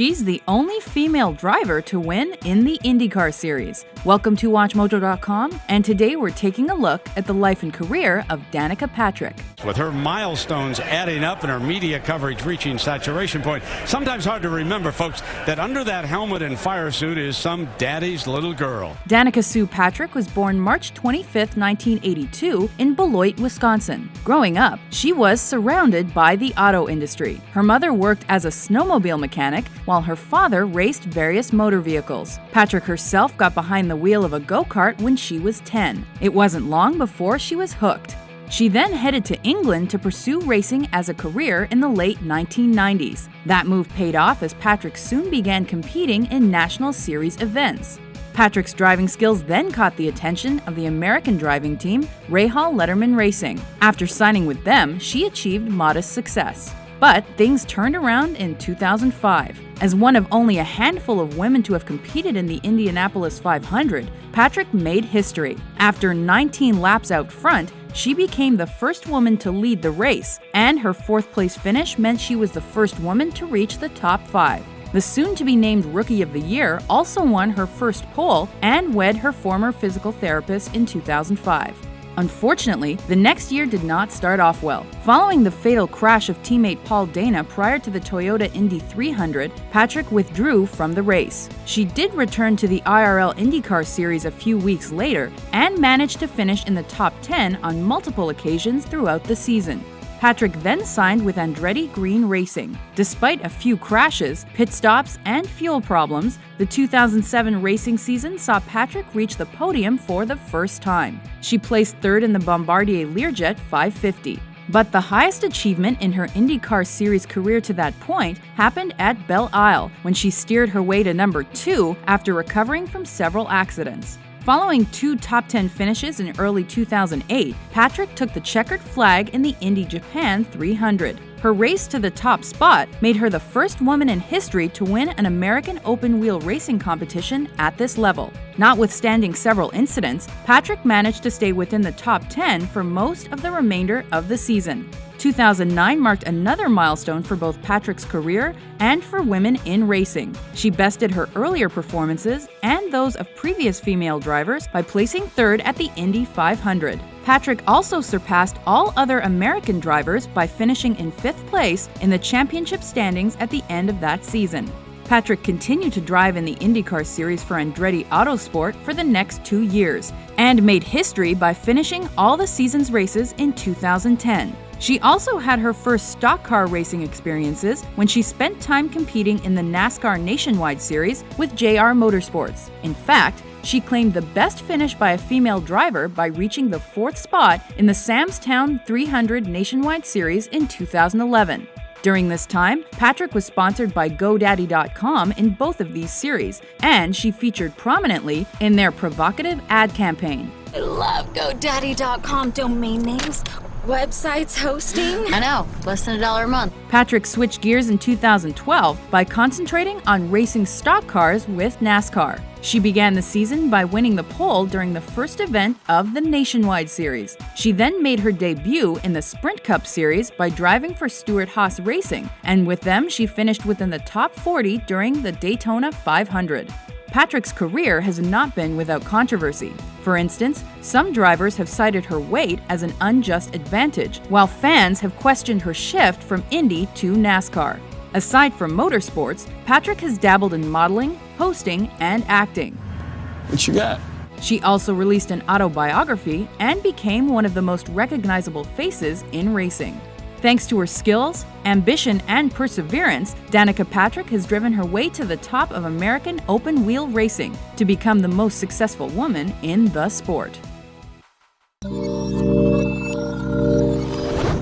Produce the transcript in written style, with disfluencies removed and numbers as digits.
She's the only female driver to win in the IndyCar series. Welcome to WatchMojo.com, and today we're taking a look at the life and career of Danica Patrick. With her milestones adding up and her media coverage reaching saturation point, sometimes hard to remember, folks, that under that helmet and fire suit is some daddy's little girl. Danica Sue Patrick was born March 25, 1982 in Beloit, Wisconsin. Growing up, she was surrounded by the auto industry. Her mother worked as a snowmobile mechanic, while her father raced various motor vehicles. Patrick herself got behind the wheel of a go-kart when she was 10. It wasn't long before she was hooked. She then headed to England to pursue racing as a career in the late 1990s. That move paid off as Patrick soon began competing in National Series events. Patrick's driving skills then caught the attention of the American driving team, Rahal Letterman Racing. After signing with them, she achieved modest success. But things turned around in 2005. As one of only a handful of women to have competed in the Indianapolis 500, Patrick made history. After 19 laps out front, she became the first woman to lead the race, and her fourth-place finish meant she was the first woman to reach the top 5. The soon-to-be-named Rookie of the Year also won her first pole and wed her former physical therapist in 2005. Unfortunately, the next year did not start off well. Following the fatal crash of teammate Paul Dana prior to the Toyota Indy 300, Patrick withdrew from the race. She did return to the IRL IndyCar series a few weeks later and managed to finish in the top 10 on multiple occasions throughout the season. Patrick then signed with Andretti Green Racing. Despite a few crashes, pit stops, and fuel problems, the 2007 racing season saw Patrick reach the podium for the first time. She placed third in the Bombardier Learjet 550. But the highest achievement in her IndyCar Series career to that point happened at Belle Isle, when she steered her way to number 2 after recovering from several accidents. Following 2 top 10 finishes in early 2008, Patrick took the checkered flag in the Indy Japan 300. Her race to the top spot made her the first woman in history to win an American open-wheel racing competition at this level. Notwithstanding several incidents, Patrick managed to stay within the top 10 for most of the remainder of the season. 2009 marked another milestone for both Patrick's career and for women in racing. She bested her earlier performances and those of previous female drivers by placing third at the Indy 500. Patrick also surpassed all other American drivers by finishing in 5th place in the championship standings at the end of that season. Patrick continued to drive in the IndyCar series for Andretti Autosport for the next 2 years and made history by finishing all the season's races in 2010. She also had her first stock car racing experiences when she spent time competing in the NASCAR Nationwide Series with JR Motorsports. In fact, she claimed the best finish by a female driver by reaching the 4th spot in the Samstown 300 Nationwide Series in 2011. During this time, Patrick was sponsored by GoDaddy.com in both of these series, and she featured prominently in their provocative ad campaign. I love GoDaddy.com domain names. Websites hosting? I know, less than $1 a month. Patrick switched gears in 2012 by concentrating on racing stock cars with NASCAR. She began the season by winning the pole during the first event of the Nationwide Series. She then made her debut in the Sprint Cup Series by driving for Stewart-Haas Racing, and with them she finished within the top 40 during the Daytona 500. Patrick's career has not been without controversy. For instance, some drivers have cited her weight as an unjust advantage, while fans have questioned her shift from Indy to NASCAR. Aside from motorsports, Patrick has dabbled in modeling, hosting, and acting. What you got? She also released an autobiography and became one of the most recognizable faces in racing. Thanks to her skills, ambition, and perseverance, Danica Patrick has driven her way to the top of American open-wheel racing to become the most successful woman in the sport.